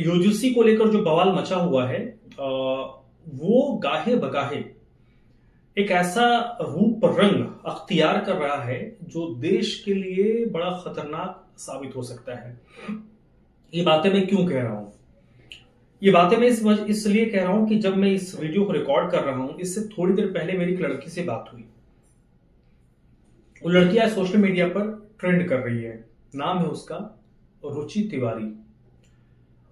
UGC को लेकर जो बवाल मचा हुआ है वो गाहे बगाहे एक ऐसा रूप रंग अख्तियार कर रहा है जो देश के लिए बड़ा खतरनाक साबित हो सकता है। ये बातें मैं क्यों कह रहा हूं? ये बातें मैं इसलिए कह रहा हूं कि जब मैं इस वीडियो को रिकॉर्ड कर रहा हूं, इससे थोड़ी देर पहले मेरी एक लड़की से बात हुई। वो लड़की आज सोशल मीडिया पर ट्रेंड कर रही है। नाम है उसका रुचि तिवारी।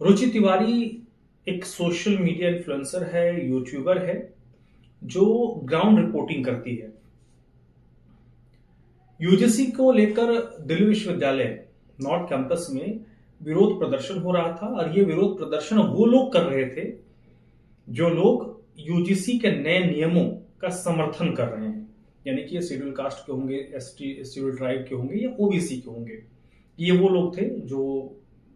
रुचि तिवारी एक सोशल मीडिया इन्फ्लुएंसर है, यूट्यूबर है, जो ग्राउंड रिपोर्टिंग करती है। यूजीसी को लेकर दिल्ली विश्वविद्यालय नॉर्थ कैंपस में विरोध प्रदर्शन हो रहा था और ये विरोध प्रदर्शन वो लोग कर रहे थे जो लोग यूजीसी के नए नियमों का समर्थन कर रहे हैं, यानी कि ये शेड्यूल कास्ट के होंगे, एसटी शेड्यूल ट्राइब के होंगे या ओबीसी के होंगे। ये वो लोग थे जो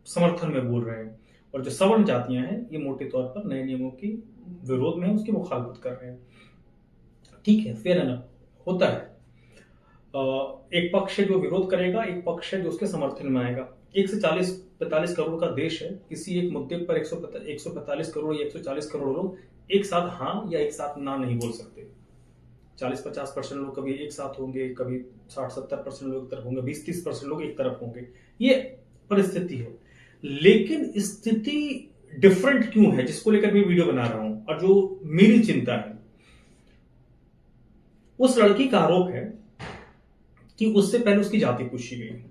समर्थन में बोल रहे हैं, और जो सवर्ण जातियां हैं ये मोटे तौर पर नए नियमों की विरोध में उसकी मुखालफत कर रहे हैं। ठीक है, फेयर एनफ, होता है। एक पक्ष है जो विरोध करेगा, एक पक्ष है जो उसके समर्थन में आएगा। 1 से 45 करोड़ का देश है। किसी एक मुद्दे पर 145 करोड़ या 140 करोड़ लोग एक साथ हाँ या एक साथ ना नहीं बोल सकते। 40-50% लोग कभी एक साथ होंगे, कभी 60-70% लोग एक तरफ होंगे, 20-30% लोग एक तरफ होंगे। ये परिस्थिति है। लेकिन स्थिति डिफरेंट क्यों है, जिसको लेकर मैं वीडियो बना रहा हूं और जो मेरी चिंता है, उस लड़की का आरोप है कि उससे पहले उसकी जाति पूछी गई,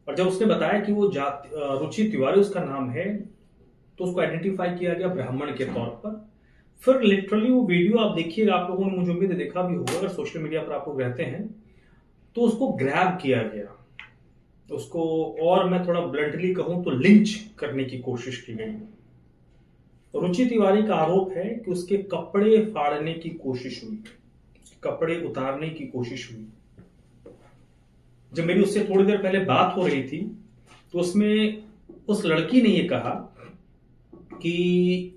और जब उसने बताया कि वो रुचि तिवारी उसका नाम है, तो उसको आइडेंटिफाई किया गया ब्राह्मण के तौर पर। फिर लिटरली वो वीडियो आप देखिएगा, आप लोगों ने मुझे उम्मीद देखा भी होगा, अगर सोशल मीडिया पर आप लोग रहते हैं तो उसको ग्रैब किया गया, उसको, और मैं थोड़ा ब्लंटली कहूं तो लिंच करने की कोशिश की गई। रुचि तिवारी का आरोप है कि उसके कपड़े फाड़ने की कोशिश हुई, कपड़े उतारने की कोशिश हुई। जब मेरी उससे थोड़ी देर पहले बात हो रही थी तो उसमें उस लड़की ने ये कहा कि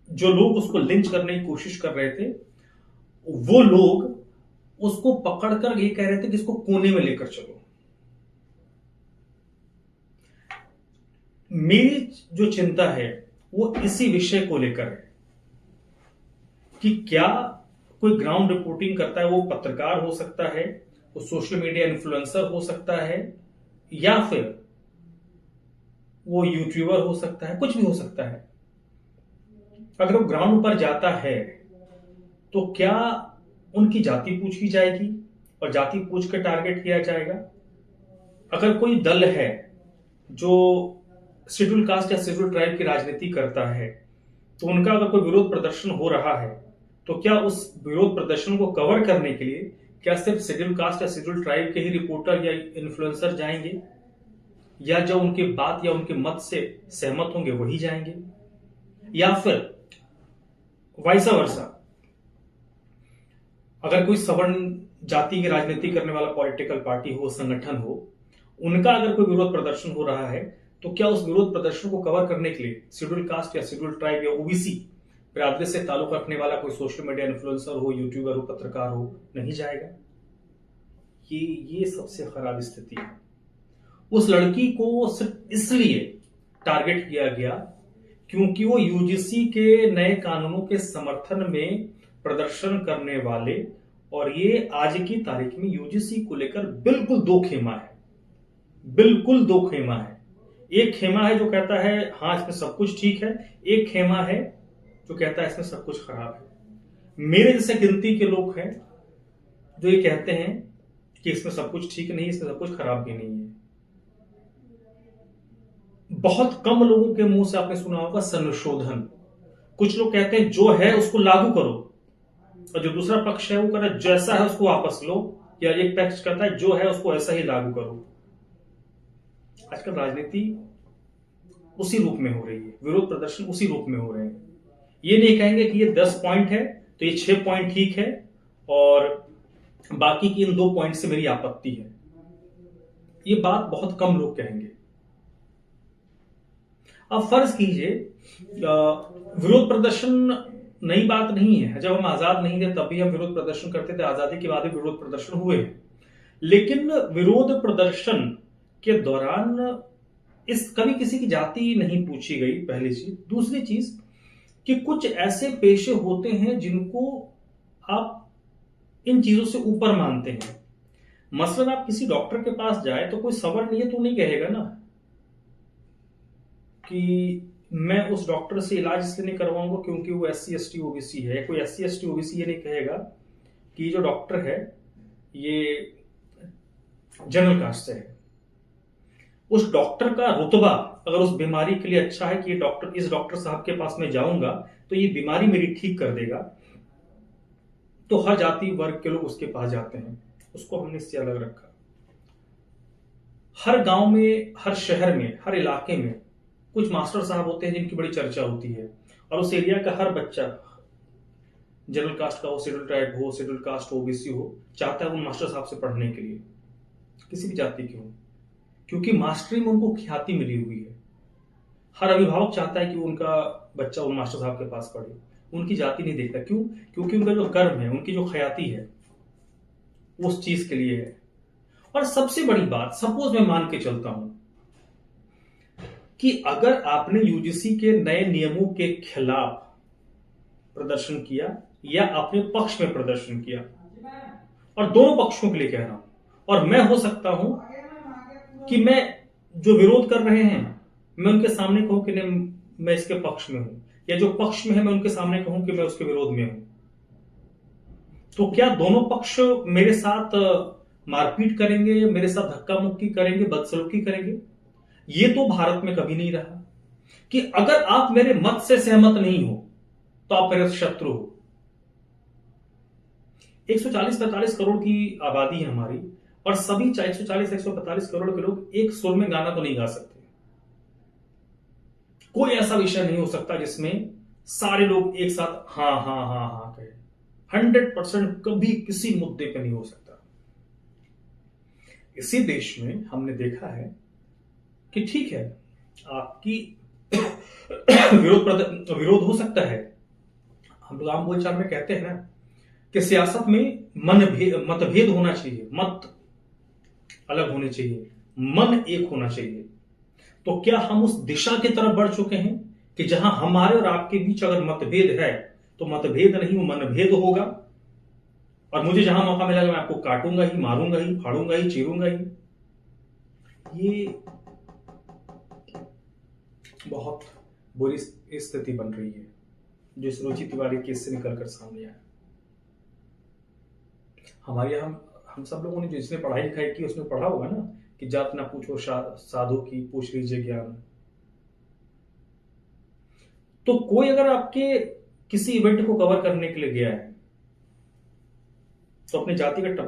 जो लोग उसको लिंच करने की कोशिश कर रहे थे, वो लोग उसको पकड़कर ये कह रहे थे कि इसको कोने में लेकर चलो। मेरी जो चिंता है वो इसी विषय को लेकर है कि क्या कोई ग्राउंड रिपोर्टिंग करता है, वो पत्रकार हो सकता है, वो सोशल मीडिया इन्फ्लुएंसर हो सकता है, या फिर वो यूट्यूबर हो सकता है, कुछ भी हो सकता है। अगर वो ग्राउंड पर जाता है तो क्या उनकी जाति पूछी जाएगी और जाति पूछ कर टारगेट किया जाएगा? अगर कोई दल है जो शेड्यूल कास्ट या शेड्यूल ट्राइब की राजनीति करता है, तो उनका अगर कोई विरोध प्रदर्शन हो रहा है तो क्या उस विरोध प्रदर्शन को कवर करने के लिए क्या सिर्फ शेड्यूल कास्ट या शेड्यूल ट्राइब के ही रिपोर्टर या इन्फ्लुएंसर जाएंगे, या जो उनकी बात या उनके मत से सहमत होंगे वही जाएंगे, या फिर वाइसा वर्सा? अगर कोई सवर्ण जाति की राजनीति करने वाला पॉलिटिकल पार्टी हो, संगठन हो, उनका अगर कोई विरोध प्रदर्शन हो रहा है तो क्या उस विरोध प्रदर्शन को कवर करने के लिए शेड्यूल कास्ट या शेड्यूल ट्राइब या ओबीसी बिरादरी से ताल्लुक रखने वाला कोई सोशल मीडिया इन्फ्लुएंसर हो, यूट्यूबर हो, पत्रकार हो, नहीं जाएगा? ये सबसे खराब स्थिति है। उस लड़की को सिर्फ इसलिए टारगेट किया गया क्योंकि वो यूजीसी के नए कानूनों के समर्थन में प्रदर्शन करने वाले, और ये आज की तारीख में यूजीसी को लेकर बिल्कुल दो खेमा है, बिल्कुल दो खेमा है। एक खेमा है जो कहता है हाँ इसमें सब कुछ ठीक है, एक खेमा है जो कहता है इसमें सब कुछ खराब है। मेरे जैसे गिनती के लोग हैं जो ये कहते हैं कि इसमें सब कुछ ठीक नहीं, इसमें सब कुछ खराब भी नहीं है। बहुत कम लोगों के मुंह से आपने सुना होगा संशोधन। कुछ लोग कहते हैं जो है उसको लागू करो, और जो दूसरा पक्ष है वो कहता है जैसा है उसको वापस लो, या एक पक्ष कहता है जो है उसको ऐसा ही लागू करो। आजकल राजनीति उसी रूप में हो रही है, विरोध प्रदर्शन उसी रूप में हो रहे हैं। ये नहीं कहेंगे कि ये 10 पॉइंट है तो ये 6 पॉइंट ठीक है और बाकी की इन 2 पॉइंट से मेरी आपत्ति है। ये बात बहुत कम लोग कहेंगे। अब फर्ज कीजिए विरोध प्रदर्शन नई बात नहीं है। जब हम आजाद नहीं थे तभी हम विरोध प्रदर्शन करते थे, आजादी के बाद भी विरोध प्रदर्शन हुए। लेकिन विरोध प्रदर्शन के दौरान इस कभी किसी की जाति नहीं पूछी गई, पहली चीज। दूसरी चीज कि कुछ ऐसे पेशे होते हैं जिनको आप इन चीजों से ऊपर मानते हैं। मसलन आप किसी डॉक्टर के पास जाए तो कोई सवर नहीं है तो नहीं कहेगा ना कि मैं उस डॉक्टर से इलाज इसलिए नहीं करवाऊंगा क्योंकि वो SC ST OBC है। कोई SC ST OBC ये नहीं कहेगा कि जो डॉक्टर है ये जनरल कास्ट से है। उस डॉक्टर का रुतबा अगर उस बीमारी के लिए अच्छा है कि ये डॉक्टर, इस डॉक्टर साहब के पास मैं जाऊंगा तो ये बीमारी मेरी ठीक कर देगा, तो हर जाति वर्ग के लोग उसके पास जाते हैं। उसको हमने इससे अलग रखा। हर गांव में, हर शहर में, हर इलाके में कुछ मास्टर साहब होते हैं जिनकी बड़ी चर्चा होती है, और उस एरिया का हर बच्चा, जनरल कास्ट का हो, शेड्यूल ट्राइब हो, शेड्यूल कास्ट OBC हो, चाहता है उन मास्टर साहब से पढ़ने के लिए, किसी भी जाति के हो, क्योंकि मास्टरी में उनको ख्याति मिली हुई है। हर अभिभावक चाहता है कि उनका बच्चा उन मास्टर साहब के पास पढ़े, उनकी जाति नहीं देखता। क्यों? क्योंकि उनका जो कर्म है, उनकी जो ख्याति है, उस चीज के लिए है। और सबसे बड़ी बात, सपोज मैं मान के चलता हूं कि अगर आपने UGC के नए नियमों के खिलाफ प्रदर्शन किया या अपने पक्ष में प्रदर्शन किया, और दोनों पक्षों के लिए कह रहा हूं, और मैं हो सकता हूं कि मैं जो विरोध कर रहे हैं मैं उनके सामने कहूं कि नहीं मैं इसके पक्ष में हूं, या जो पक्ष में है मैं उनके सामने कहूं कि मैं उसके विरोध में हूं, तो क्या दोनों पक्ष मेरे साथ मारपीट करेंगे, मेरे साथ धक्का मुक्की करेंगे, बदसलूकी करेंगे? ये तो भारत में कभी नहीं रहा कि अगर आप मेरे मत से सहमत नहीं हो तो आप मेरे शत्रु हो। 140-45 करोड़ की आबादी है हमारी, और सभी 140-145 करोड़ के लोग एक सुर में गाना तो नहीं गा सकते। कोई ऐसा विषय नहीं हो सकता जिसमें सारे लोग एक साथ हाँ हाँ हाँ हाँ कहे। 100% कभी किसी मुद्दे पे नहीं हो सकता। इसी देश में हमने देखा है कि ठीक है, आपकी विरोध हो सकता है। हम लोग आम बोलचाल में कहते हैं ना कि सियासत में मतभेद होना चाहिए, मत अलग होने चाहिए, मन एक होना चाहिए। तो क्या हम उस दिशा की तरफ बढ़ चुके हैं कि जहां हमारे और आपके बीच अगर मतभेद है तो मतभेद नहीं, वो मनभेद होगा, और मुझे जहां मौका मिलेगा मैं आपको काटूंगा ही, मारूंगा ही, फाड़ूंगा ही, चीरूंगा ही। ये बहुत बुरी स्थिति बन रही है जो इस रुचि तिवारी केस से निकलकर सामने आया। हमारे यहां हम सब लोगों ने, जिसने पढ़ाई लिखाई की उसने पढ़ा होगा ना कि जात ना पूछो साधु की, पूछ लीजिए ज्ञान। तो कोई अगर आपके किसी इवेंट को कवर करने के लिए गया है तो अपनी जाति का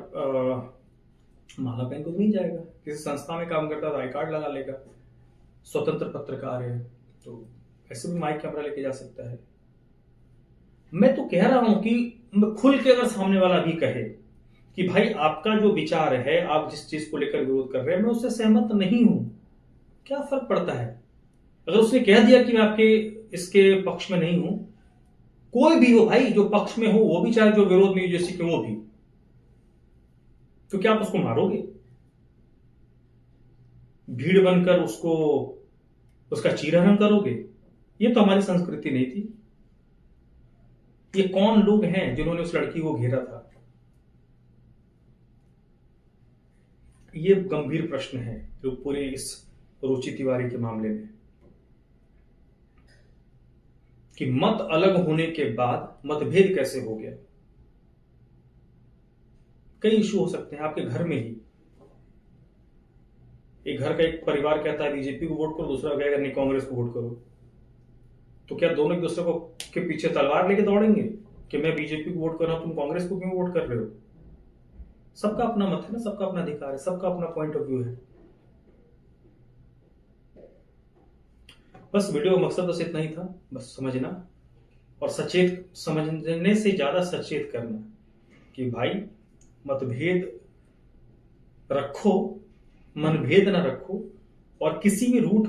माला पहन को नहीं जाएगा। किसी संस्था में काम करता है तो आई कार्ड लगा लेगा। स्वतंत्र पत्रकार है तो ऐसे भी माइक कैमरा लेके जा सकता है। मैं तो कह रहा हूं कि खुल के अगर सामने वाला भी कहे कि भाई आपका जो विचार है, आप जिस चीज को लेकर विरोध कर रहे हैं, मैं उससे सहमत नहीं हूं, क्या फर्क पड़ता है? अगर उसने कह दिया कि मैं आपके इसके पक्ष में नहीं हूं, कोई भी हो भाई, जो पक्ष में हो वो भी, चाहे जो विरोध में UGC के वो भी, तो क्या आप उसको मारोगे? भीड़ बनकर उसको, उसका चीरहरण करोगे? ये तो हमारी संस्कृति नहीं थी। ये कौन लोग हैं जिन्होंने उस लड़की को घेरा था? ये गंभीर प्रश्न है जो पूरे इस रुचि तिवारी के मामले में, कि मत अलग होने के बाद मतभेद कैसे हो गया। कई इशू हो सकते हैं आपके घर में ही। एक घर का एक परिवार कहता है BJP को वोट करो, दूसरा कहेगा नहीं कांग्रेस को वोट करो, तो क्या दोनों एक दूसरे को के पीछे तलवार लेके दौड़ेंगे कि मैं BJP को वोट कर रहा हूं, तुम कांग्रेस को क्यों वोट कर रहे हो? सबका अपना मत है ना, सबका अपना अधिकार है, सबका अपना पॉइंट ऑफ व्यू है। बस वीडियो का मकसद बस इतना ही था, बस समझना और सचेत, समझने से ज्यादा सचेत करना कि भाई मतभेद रखो, मनभेद ना रखो, और किसी भी रूट